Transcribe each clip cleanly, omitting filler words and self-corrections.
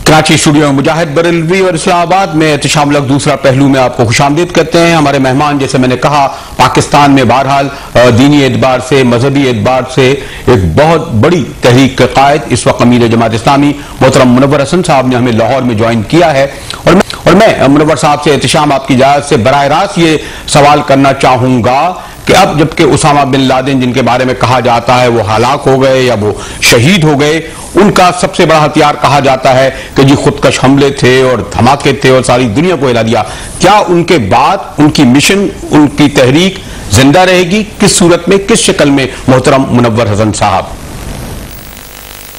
Karachi studio में मुजाहिद बरेलवी और इस्लामाबाद में एहतशाम लग दूसरा पहलू में आपको खुशामदीद करते हैं। हमारे मेहमान, जैसे मैंने कहा, पाकिस्तान में बहरहाल दीनी एतबार से, मजहबी एतबार से एक बहुत बड़ी तहरीक के कायद इस वक्त अमीर जमात इस्लामी मोहतरम मुनव्वर हसन साहब ने हमें लाहौर में ज्वाइन किया है। और मैं मुनव्वर साहब से एहतशाम आपकी इजाजत से बराह रास्त ये सवाल करना चाहूंगा कि अब जबकि उसामा बिन लादेन, जिनके बारे में कहा जाता है वो हलाक हो गए या वो शहीद हो गए, उनका सबसे बड़ा हथियार कहा जाता है कि जी खुदकश हमले थे और धमाके थे और सारी दुनिया को हिला दिया। क्या उनके बाद उनकी मिशन, उनकी तहरीक जिंदा रहेगी? किस सूरत में, किस शक्ल में, मोहतरम मुनव्वर हसन साहब?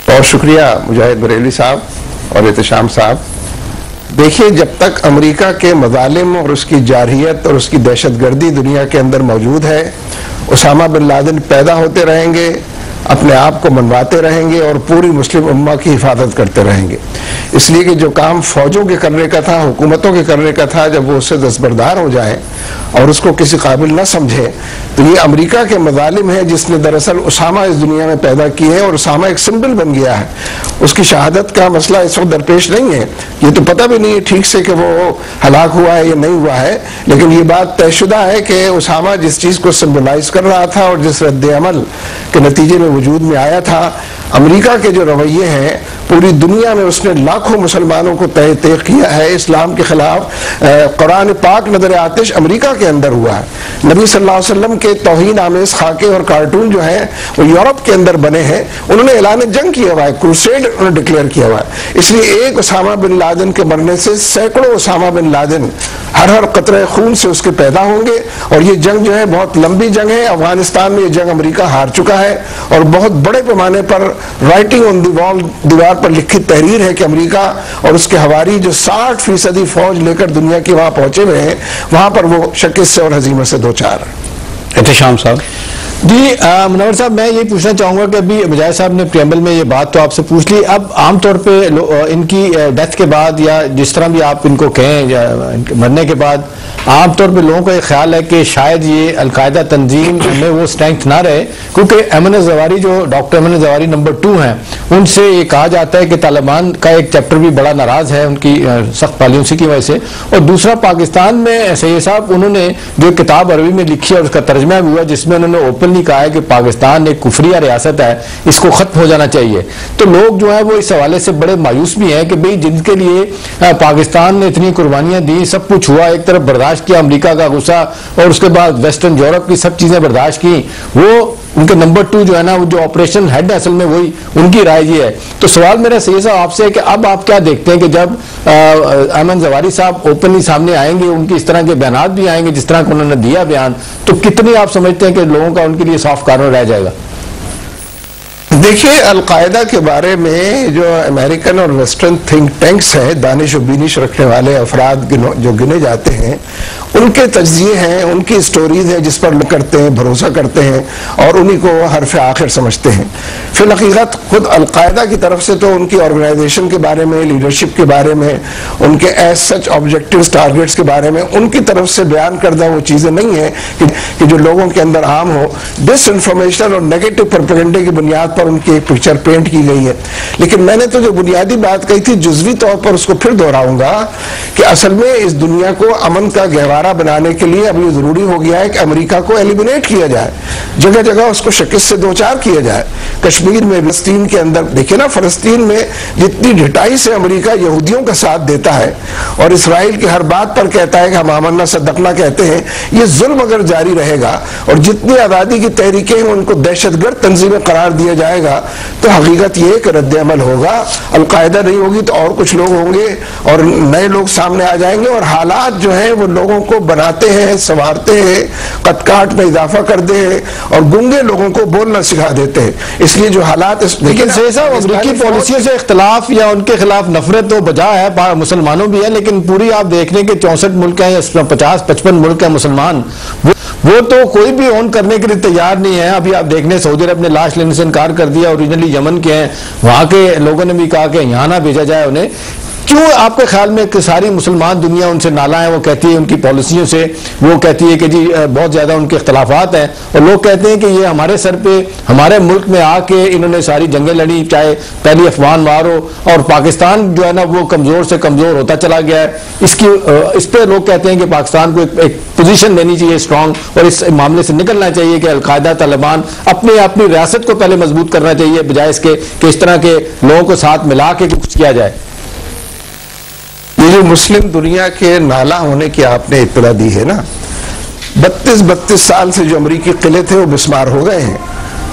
बहुत शुक्रिया मुजाहिद बरेली साहब और एहतशाम साहब। देखिए, जब तक अमेरिका के मज़ालिम और उसकी जारहियत और उसकी दहशतगर्दी दुनिया के अंदर मौजूद है, उसामा बिन लादेन पैदा होते रहेंगे, अपने आप को मनवाते रहेंगे और पूरी मुस्लिम उम्मा की हिफाजत करते रहेंगे। इसलिए कि जो काम फौजों के करने का था, हुकूमतों के करने का था, जब वो उससे दस्तबरदार हो जाए और उसको किसी काबिल न समझे, तो ये अमेरिका के मज़ालिम है जिसने दरअसल उसामा इस दुनिया में पैदा की है और उसामा एक सिंबल बन गया है। उसकी शहादत का मसला इस वक्त दरपेश नहीं है। ये तो पता भी नहीं है ठीक से कि वो हलाक हुआ है या नहीं हुआ है, लेकिन ये बात तयशुदा है कि उसामा जिस चीज़ को सिंबलाइज कर रहा था और जिस रद्द अमल के नतीजे में वजूद में आया था, अमेरिका के जो रवैये हैं, पूरी दुनिया में उसने लाखों मुसलमानों को तय किया है। इस्लाम के खिलाफ कुरान पाक नजर आतिश अमेरिका के अंदर हुआ है। नबी सल्लल्लाहु अलैहि वसल्लम के तौहीन आमेज खाके और कार्टून जो हैं वो यूरोप के अंदर बने हैं। उन्होंने ऐलान जंग किया हुआ है, क्रूसेड उन्होंने डिक्लेयर किया हुआ है। इसलिए एक उसामा बिन लादेन के मरने से सैकड़ों उसामा बिन लादेन हर कतरे खून से उसके पैदा होंगे और ये जंग जो है बहुत लंबी जंग है। अफगानिस्तान में ये जंग अमेरिका हार चुका है और बहुत बड़े पैमाने पर राइटिंग ऑन द वॉल, दीवार पर लिखित तहरीर है कि अमेरिका और उसके हवारी जो 60% फौज लेकर दुनिया की वहां पहुंचे हुए हैं, वहां पर वो शिकस्त से और हजीमत से दो चार। एहतशाम साहब जी, मुनव्वर साहब, मैं ये पूछना चाहूंगा कि अभी मुजाहिद साहब ने प्रियम्बल में ये बात तो आपसे पूछ ली। अब आमतौर पे इनकी डेथ के बाद या जिस तरह भी आप इनको कहें या मरने के बाद, आमतौर पे लोगों का ये ख्याल है कि शायद ये अलकायदा तंजीम में वो स्ट्रेंथ ना रहे, क्योंकि अमन ज़वारी जो डॉक्टर अमन ज़वारी नंबर 2 हैं, उनसे ये कहा जाता है कि तालिबान का एक चैप्टर भी बड़ा नाराज है उनकी सख्त पॉलिसी की वजह से। और दूसरा, पाकिस्तान में सैयद साहब उन्होंने जो किताब अरबी में लिखी है और उसका तर्जमा भी हुआ, जिसमें उन्होंने ओपनली कहा है कि पाकिस्तान एक कुफरिया रियासत है, इसको खत्म हो जाना चाहिए। तो लोग जो है वो इस हवाले से बड़े मायूस भी हैं कि भाई जिनके लिए पाकिस्तान ने इतनी कुर्बानियां दी, सब कुछ हुआ, एक तरफ बर्दाश्त किया अमेरिका का गुस्सा और उसके बाद वेस्टर्न यूरोप की सब चीजें बर्दाश्त की, वो उनके नंबर 2 जो है ना, वो जो ऑपरेशन हेड है असल में वही उनकी राय ये है। तो सवाल मेरा सही साहब आपसे है कि अब आप क्या देखते हैं कि जब अमन ज़वारी साहब ओपनली सामने आएंगे, उनकी इस तरह के बयान भी आएंगे जिस तरह का उन्होंने दिया बयान, तो कितनी आप समझते हैं कि लोगों का उनके लिए साफ कारण रह जाएगा? देखिए, अलकायदा के बारे में जो अमेरिकन और वेस्टर्न थिंक टैंक्स हैं, दानिश और बीनिश रखने वाले अफराद जो गिने जाते हैं, उनके तज्जिए हैं, उनकी स्टोरीज हैं जिस पर लोग करते हैं, भरोसा करते हैं और उन्हीं को हरफ आखिर समझते हैं। फिर हकीकत खुद अलकायदा की तरफ से तो उनकी ऑर्गेनाइजेशन के बारे में, लीडरशिप के बारे में, उनके एज सच ऑब्जेक्टिव्स, टारगेट्स के बारे में उनकी तरफ से बयान करदा वो चीज़ें नहीं है कि जो लोगों के अंदर आम हो। डिस इन्फॉर्मेशन और नेगेटिव प्रोपेगेंडे की बुनियाद पर उनकी एक पिक्चर पेंट की गई है। लेकिन मैंने तो जो बुनियादी बात कही थी, जुज़वी तौर पर उसको फिर दोहराऊंगा कि असल में इस दुनिया को अमन का गहवारा बनाने के लिए अब ये जरूरी हो गया है कि अमेरिका को एलिमिनेट किया जाए, जगह जगह उसको शिकस्त से दो चार किया जाए। कश्मीर में, फलस्तीन के अंदर देखिए ना, फलस्तीन में जितनी ढिठाई से अमेरिका यहूदियों का साथ देता है और इसराइल की हर बात पर कहता है कि हम आमन्ना सदकना कहते हैं, ये जुल्म अगर जारी रहेगा और जितनी आज़ादी की तहरीकें हैं उनको दहशतगर्द तंजीमें करार दिया जाएगा, तो हकीकत ये कि रद्द अमल होगा। अलकायदा नहीं होगी तो और कुछ लोग होंगे और नए लोग सामने आ जाएंगे और हालात जो हैं वो लोगों को बनाते हैं, संवारते हैं, कटकाट में इजाफा कर दे और गूंगे लोगों को बोलना सिखा देते हैं। इसलिए जो हालात, लेकिन अमेरिकी पॉलिसियों से इख्तलाफ या उनके खिलाफ नफरत तो बजा है, मुसलमानों भी है, लेकिन पूरी आप देखने के 64 मुल्क हैं या 50-55 मुल्क हैं मुसलमान, वो तो कोई भी ऑन करने के लिए तैयार नहीं है। अभी आप देखने सऊदी अरब ने लाश लेने से इनकार कर दिया, ओरिजिनली यमन के हैं, वहां के लोगों ने भी कहा कि यहाँ ना भेजा जाए उन्हें। क्यों आपके ख्याल में कि सारी मुसलमान दुनिया उनसे नाला है? वो कहती है उनकी पॉलिसियों से, वो कहती है कि जी बहुत ज्यादा उनके इख्तलाफात हैं, और लोग कहते हैं कि ये हमारे सर पे, हमारे मुल्क में आके इन्होंने सारी जंगें लड़ी, चाहे पहली अफगान वार हो, और पाकिस्तान जो है ना वो कमजोर से कमजोर होता चला गया है। इस पे लोग कहते हैं कि पाकिस्तान को एक पोजीशन देनी चाहिए स्ट्रांग, और इस मामले से निकलना चाहिए कि अलकायदा तालिबान अपनी रियासत को पहले मजबूत करना चाहिए, बजाय इसके कि इस तरह के लोगों को साथ मिला के कुछ किया जाए। ये जो मुस्लिम दुनिया के नाला होने की आपने इत्तला दी है ना, 32 साल से जो अमरीकी किले थे वो बिस्मार हो गए हैं।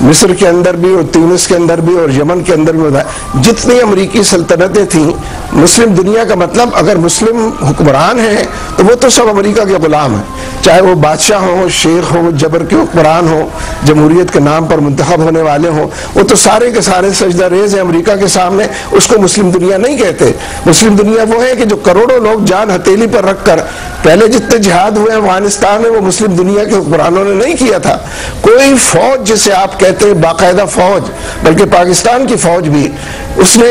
मिस्र के अंदर भी और तुनिस के अंदर भी और यमन के अंदर भी जितनी अमरीकी सल्तनतें थीं, मुस्लिम दुनिया का मतलब अगर मुस्लिम हुक्मरान हैं तो वो तो सब अमरीका के गुलाम हैं, चाहे वो बादशाह हो, शेख हो, जबर के हुक्मरान हो, जमहूरियत के नाम पर मुंतखब होने वाले हो, वो तो सारे के सारे सजदा रेज हैं अमरीका के सामने। उसको मुस्लिम दुनिया नहीं कहते। मुस्लिम दुनिया वो है कि जो करोड़ों लोग जान हथेली पर रखकर पहले जितने जिहाद हुए अफगानिस्तान में वो मुस्लिम दुनिया के हुक्मरानों ने नहीं किया था। कोई फौज जिसे आप कहते हैं बाकायदा फौज, बल्कि पाकिस्तान की फौज भी, उसने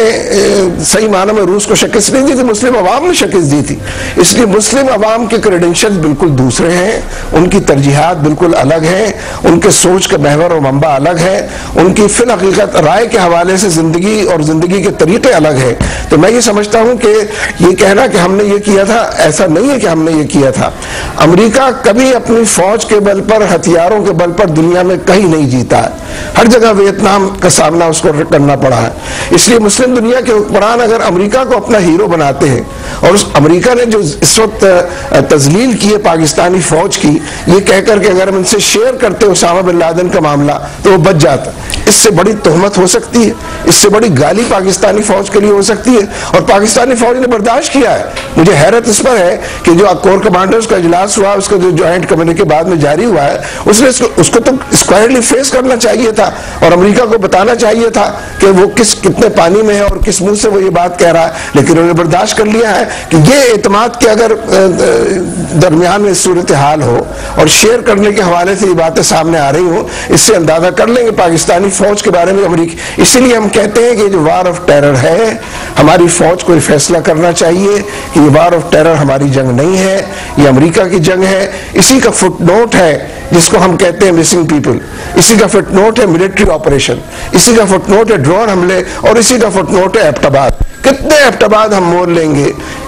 सही माना में रूस को शिकस्त नहीं दी थी, मुस्लिम अवाम ने शिकस्त दी थी। इसलिए मुस्लिम अवाम के क्रेडेंशियल बिल्कुल दूसरे हैं, उनकी तरजीहात बिल्कुल अलग हैं, उनके सोच का महवर और मंबा अलग है, उनकी फिल हकीकत राय के हवाले से जिंदगी और जिंदगी के तरीके अलग है। तो मैं ये समझता हूं कि ये कहना कि हमने ये किया था, ऐसा नहीं है कि हमने ये किया था। अमेरिका कभी अपनी फौज के बल पर, हथियारों के बल पर दुनिया में कहीं नहीं जीता है। हर जगह वियतनाम का सामना उसको करना पड़ा है। इसलिए मुस्लिम दुनिया के हुक्मरान अगर अमेरिका को अपना हीरो बनाते हैं, और उस अमेरिका ने जो इस वक्त तजलील की है पाकिस्तानी फौज की, ये कहकर के अगर हम इनसे शेयर करते उसामा बिन लादेन का मामला तो वो बच जाता। इससे बड़ी तोहमत हो सकती है, इससे बड़ी गाली पाकिस्तानी फौज के लिए हो सकती है, और पाकिस्तानी फौज ने बर्दाश्त किया है। मुझे हैरत इस पर है कि जो कोर कमांडर्स का इजलास हुआ, उसका जो ज्वाइंट कम्युनिके के बाद में जारी हुआ है, उसने उसको तो स्क्वायरली फेस करना चाहिए था, और अमेरिका को बताना चाहिए था कि वो कितने पानी में है और किस मुंह से वो ये बात कह रहा है। लेकिन उन्होंने बर्दाश्त कर लिया है कि ये एतमाद के अगर दरमियान में सूरत हाल हो और शेयर करने के हवाले से ये बातें सामने आ रही हो, इससे अंदाजा कर लेंगे पाकिस्तानी फौज के बारे में अमेरिकी। इसीलिए हम कहते हैं कि जो वार ऑफ टेरर है, हमारी फौज को फैसला करना चाहिए कि ये वार ऑफ टेरर हमारी जंग नहीं है, ये अमेरिका की जंग है। इसी का फुटनोट है जिसको हम कहते हैं मिसिंग पीपल, इसी का फुटनोट है मिलिट्री ऑपरेशन, इसी का फुटनोट है ड्रोन हमले, और इसी का फुटनोट है एबटाबाद। कितने एबटाबाद हम मोल लेंगे,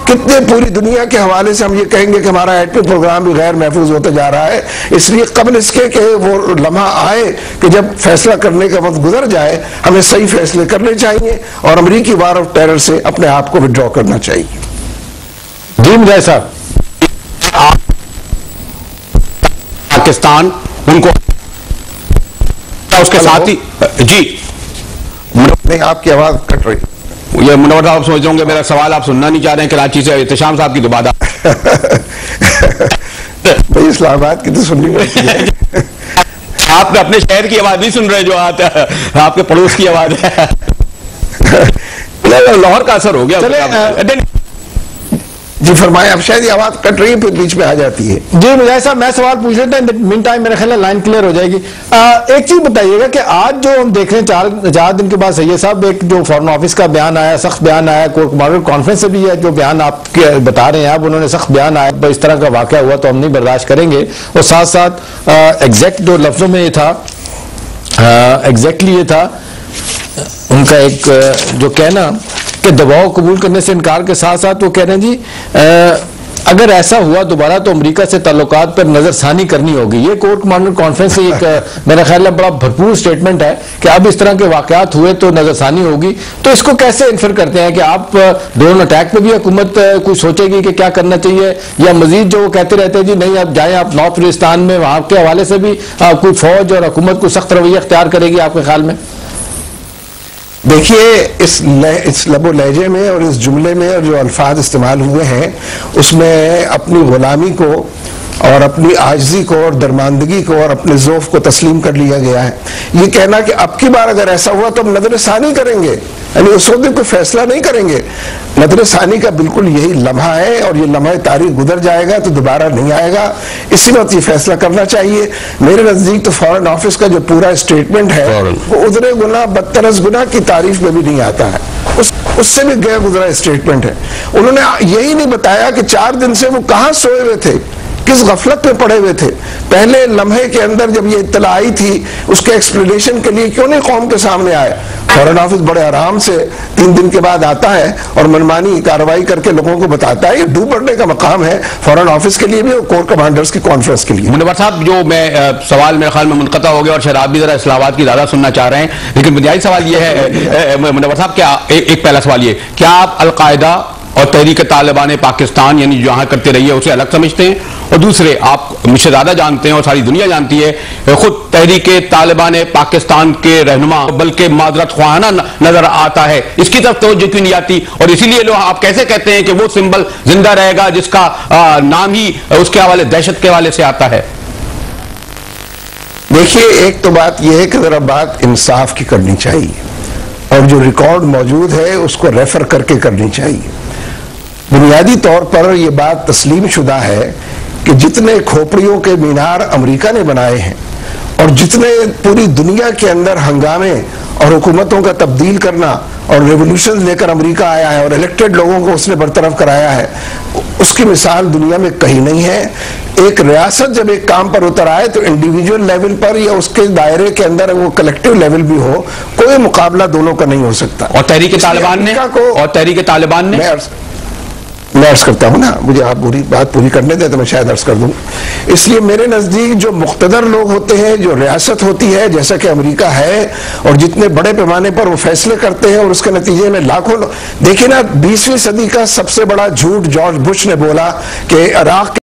कितने पूरी दुनिया के हवाले से हम ये कहेंगे कि हमारा एटमी प्रोग्राम भी गैर महफूज होता जा रहा है। इसलिए कबल इसके कि वो लम्हा आए कि जब फैसला करने का वक्त गुजर जाए, हमें सही फैसले करने चाहिए और अमरीकी वार ऑफ टेरर से अपने आप को विड्रॉ करना चाहिए। जी मुजाहिद साहब, पाकिस्तान उनको उसके साथ ही जी नहीं, आपकी आवाज कट रही। ये मुनव्वर साहब समझ होंगे मेरा सवाल आप सुनना नहीं चाह रहे हैं कराची से एहतशाम साहब की तो बात भाई इस्लामाबाद की तो सुननी पड़ती है। आपने अपने शहर की आवाज नहीं सुन रहे, जो आपके पड़ोस की आवाज है। लाहौर का असर हो गया। चले जी फरमाएं, अब शायद ये आवाज कट रही है फिर बीच में आ जाती है। जी मुजाहिद साहब, मैं सवाल पूछ लेता हूं, मीन टाइम मेरे ख्याल लाइन क्लियर हो जाएगी। एक चीज बताइएगा कि आज जो हम देख रहे हैं 4 दिन के बाद सैयद साहब एक जो फॉरेन ऑफिस का बयान आया, सख्त बयान आया, कोर कमांडर कॉन्फ्रेंस से भी है जो बयान आप बता रहे हैं, आप उन्होंने सख्त बयान आया, इस तरह का वाकया हुआ तो हम नहीं बर्दाश्त करेंगे। और साथ साथ एग्जैक्ट जो लफ्जों में ये था, एग्जैक्टली ये था उनका एक जो कहना कि दबाव कबूल करने से इनकार के साथ साथ वो कह रहे हैं जी अगर ऐसा हुआ दोबारा तो अमेरिका से ताल्लुकात पर नजरसानी करनी होगी। ये कोर कमांडर कॉन्फ्रेंस से एक मेरा ख्याल है बड़ा भरपूर स्टेटमेंट है कि अब इस तरह के वाकयात हुए तो नजरसानी होगी। तो इसको कैसे इन्फर करते हैं कि आप ड्रोन अटैक पे भी हुकूमत कुछ सोचेगी कि क्या करना चाहिए, या मजीद जो वो कहते रहते हैं जी नहीं आप जाए, आप नॉर्थ वजिरिस्तान में वहां के हवाले से भी कोई फौज और हुकूमत को सख्त रवैया अख्तियार करेगी आपके ख्याल में? देखिए, इस लबो लहजे में और इस जुमले में और जो अल्फाज इस्तेमाल हुए हैं उसमें अपनी गुलामी को और अपनी आजिज़ी को और दरमानदगी को और अपने ज़ौफ़ को तस्लीम कर लिया गया है। ये कहना कि अब की बार अगर ऐसा हुआ तो हम नज़र-ए-सानी करेंगे, यानी उस वक्त कोई फैसला नहीं करेंगे। नज़र-ए-सानी का बिल्कुल यही लम्हा है और ये लम्हा तारीख गुजर जाएगा तो दोबारा नहीं आएगा। इसी वक्त ये फैसला करना चाहिए। मेरे नज़दीक तो फॉरेन ऑफिस का जो पूरा स्टेटमेंट है वो उधरे गुना बदतरस गुना की तारीफ में भी नहीं आता है। उस उससे भी गैर गुजरा स्टेटमेंट है। उन्होंने यही नहीं बताया कि 4 दिन से वो कहां सोए हुए थे, किस गफलत में पड़े हुए थे। पहले लम्हे के अंदर जब ये इत्तला आई थी उसके एक्सप्लेनेशन के लिए क्यों नहीं कौम के सामने आया। फॉरेन ऑफिस बड़े आराम से 3 दिन के बाद आता है और मनमानी कार्रवाई करके लोगों को बताता है। ये डूब पड़ने का मकाम है फॉरेन ऑफिस के लिए भी और कोर कमांडर्स की कॉन्फ्रेंस के लिए। मुनव्वर साहब, जो मैं सवाल मेरे ख्याल में मुनक़ता हो गया और शायद आप भी जरा इस्लामाबाद की ज्यादा सुनना चाह रहे हैं, लेकिन बुनियादी सवाल ये है मुनव्वर साहब, क्या एक पहला सवाल ये, क्या आप अलकायदा और तहरीक तालिबान पाकिस्तान यानी जो यहाँ करते रही है उसे अलग समझते हैं? और दूसरे, आप मुझसे ज्यादा जानते हैं और सारी दुनिया जानती है, खुद तहरीक तालिबान पाकिस्तान के रहनुमा बल्कि माजरत ख्वाहाना नजर आता है, इसकी तरफ तवज्जो क्यों नहीं आती? और इसीलिए लोग आप कैसे कहते हैं कि वो सिंबल जिंदा रहेगा जिसका नाम ही उसके हवाले, दहशत के हवाले से आता है? देखिए, एक तो बात यह है कि जरा बात इंसाफ की करनी चाहिए और जो रिकॉर्ड मौजूद है उसको रेफर करके करनी चाहिए। बुनियादी तौर पर यह बात तस्लीम शुदा है कि जितने खोपड़ियों के मीनार अमेरिका ने बनाए हैं और जितने पूरी दुनिया के अंदर हंगामे और हुकूमतों का तब्दील करना और रेवोल्यूशन लेकर अमेरिका आया है और इलेक्टेड लोगों को उसने बरतरफ कराया है, उसकी मिसाल दुनिया में कहीं नहीं है। एक रियासत जब एक काम पर उतर आए तो इंडिविजुअल लेवल पर या उसके दायरे के अंदर वो कलेक्टिव लेवल भी हो, कोई मुकाबला दोनों का नहीं हो सकता। और तहरीक तालिबान ने मैं अर्ज करता हूं ना, मुझे आप पूरी बात पूरी करने दें तो मैं शायद अर्ज कर दूं। इसलिए मेरे नजदीक जो मुख्तदर लोग होते हैं, जो रियासत होती है जैसा कि अमेरिका है और जितने बड़े पैमाने पर वो फैसले करते हैं और उसके नतीजे में लाखों, देखिए ना 20वीं सदी का सबसे बड़ा झूठ जॉर्ज बुश ने बोला कि इराक